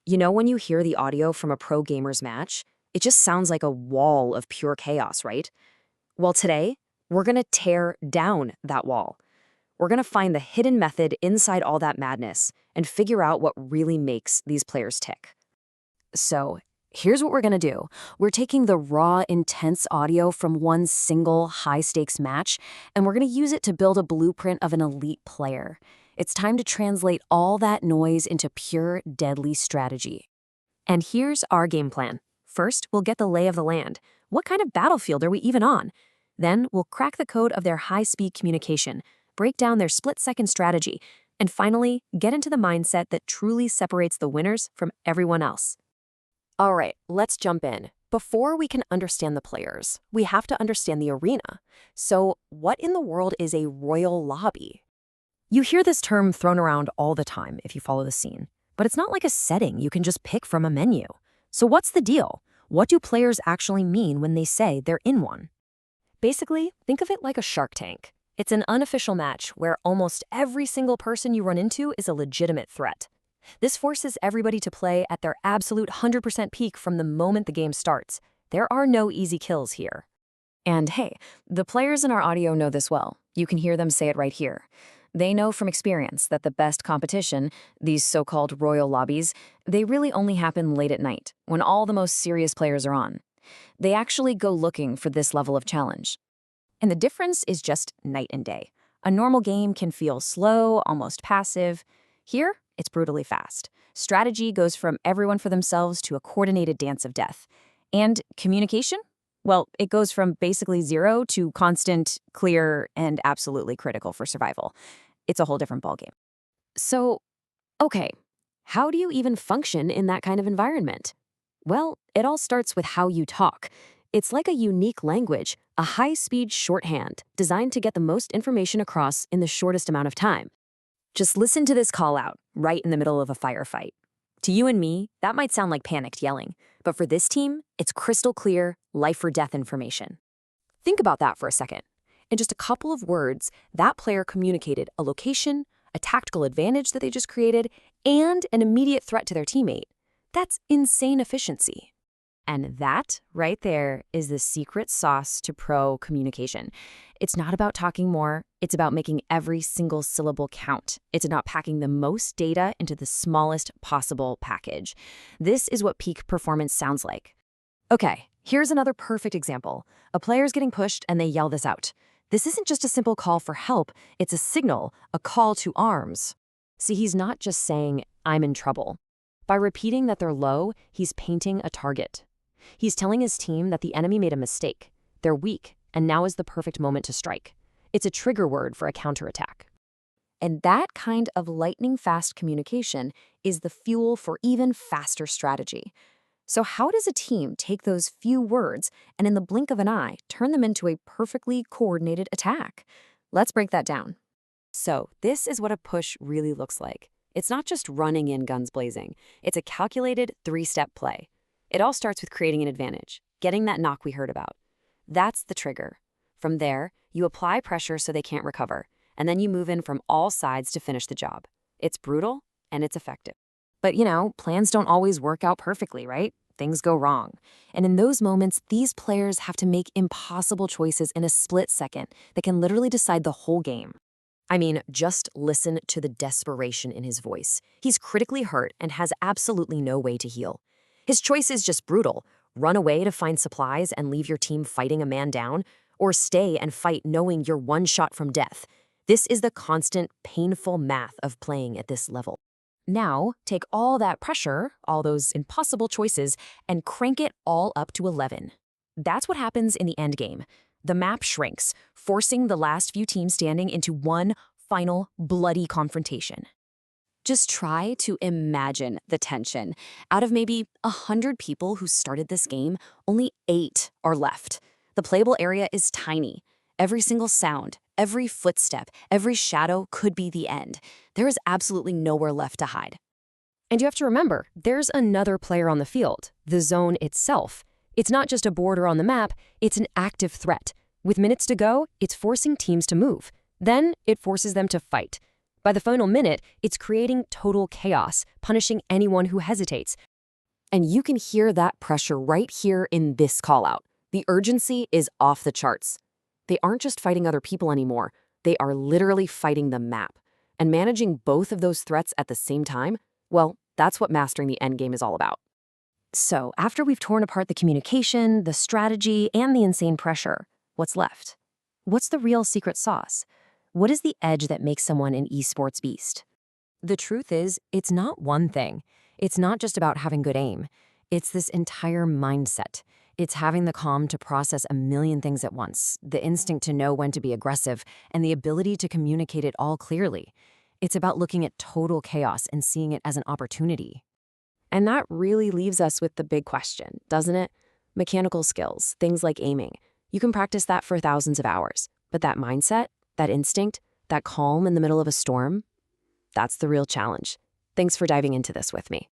You know, when you hear the audio from a pro gamer's match, it just sounds like a wall of pure chaos, right? Well, today, we're gonna tear down that wall. We're gonna find the hidden method inside all that madness and figure out what really makes these players tick. So, here's what we're gonna do. We're taking the raw, intense audio from one single high-stakes match, and we're gonna use it to build a blueprint of an elite player. It's time to translate all that noise into pure, deadly strategy. And here's our game plan. First, we'll get the lay of the land. What kind of battlefield are we even on? Then, we'll crack the code of their high-speed communication, break down their split-second strategy, and finally, get into the mindset that truly separates the winners from everyone else. All right, let's jump in. Before we can understand the players, we have to understand the arena. So, what in the world is a royal lobby? You hear this term thrown around all the time if you follow the scene, but it's not like a setting you can just pick from a menu. So what's the deal? What do players actually mean when they say they're in one? Basically, think of it like a Shark Tank. It's an unofficial match where almost every single person you run into is a legitimate threat. This forces everybody to play at their absolute 100% peak from the moment the game starts. There are no easy kills here. And hey, the players in our audio know this well. You can hear them say it right here. They know from experience that the best competition, these so-called royal lobbies, they really only happen late at night, when all the most serious players are on. They actually go looking for this level of challenge. And the difference is just night and day. A normal game can feel slow, almost passive. Here, it's brutally fast. Strategy goes from everyone for themselves to a coordinated dance of death. And communication? Well, it goes from basically zero to constant, clear, and absolutely critical for survival. It's a whole different ballgame. So, okay, how do you even function in that kind of environment? Well, it all starts with how you talk. It's like a unique language, a high-speed shorthand designed to get the most information across in the shortest amount of time. Just listen to this call out right in the middle of a firefight. To you and me, that might sound like panicked yelling, but for this team, it's crystal clear, life-or-death information. Think about that for a second. In just a couple of words, that player communicated a location, a tactical advantage that they just created, and an immediate threat to their teammate. That's insane efficiency. And that, right there, is the secret sauce to pro communication. It's not about talking more, it's about making every single syllable count. It's about packing the most data into the smallest possible package. This is what peak performance sounds like. Okay, here's another perfect example. A player's getting pushed and they yell this out. This isn't just a simple call for help, it's a signal, a call to arms. See, he's not just saying, "I'm in trouble." By repeating that they're low, he's painting a target. He's telling his team that the enemy made a mistake. They're weak, and now is the perfect moment to strike. It's a trigger word for a counterattack. And that kind of lightning-fast communication is the fuel for even faster strategy. So how does a team take those few words and in the blink of an eye turn them into a perfectly coordinated attack? Let's break that down. So this is what a push really looks like. It's not just running in guns blazing. It's a calculated three-step play. It all starts with creating an advantage, getting that knock we heard about. That's the trigger. From there, you apply pressure so they can't recover, and then you move in from all sides to finish the job. It's brutal, and it's effective. But plans don't always work out perfectly, right? Things go wrong. And in those moments, these players have to make impossible choices in a split second that can literally decide the whole game. I mean, just listen to the desperation in his voice. He's critically hurt and has absolutely no way to heal. His choice is just brutal. Run away to find supplies and leave your team fighting a man down, or stay and fight knowing you're one shot from death. This is the constant, painful math of playing at this level. Now, take all that pressure, all those impossible choices, and crank it all up to 11. That's what happens in the endgame. The map shrinks, forcing the last few teams standing into one final, bloody confrontation. Just try to imagine the tension. Out of maybe 100 people who started this game, only 8 are left. The playable area is tiny. Every single sound, every footstep, every shadow could be the end. There is absolutely nowhere left to hide. And you have to remember, there's another player on the field, the zone itself. It's not just a border on the map, it's an active threat. With minutes to go, it's forcing teams to move. Then it forces them to fight. By the final minute, it's creating total chaos, punishing anyone who hesitates. And you can hear that pressure right here in this call-out. The urgency is off the charts. They aren't just fighting other people anymore. They are literally fighting the map. And managing both of those threats at the same time, well, that's what mastering the endgame is all about. So, after we've torn apart the communication, the strategy, and the insane pressure, what's left? What's the real secret sauce? What is the edge that makes someone an esports beast? The truth is, it's not one thing. It's not just about having good aim. It's this entire mindset. It's having the calm to process a million things at once, the instinct to know when to be aggressive, and the ability to communicate it all clearly. It's about looking at total chaos and seeing it as an opportunity. And that really leaves us with the big question, doesn't it? Mechanical skills, things like aiming. You can practice that for thousands of hours. But that mindset, that instinct, that calm in the middle of a storm, that's the real challenge. Thanks for diving into this with me.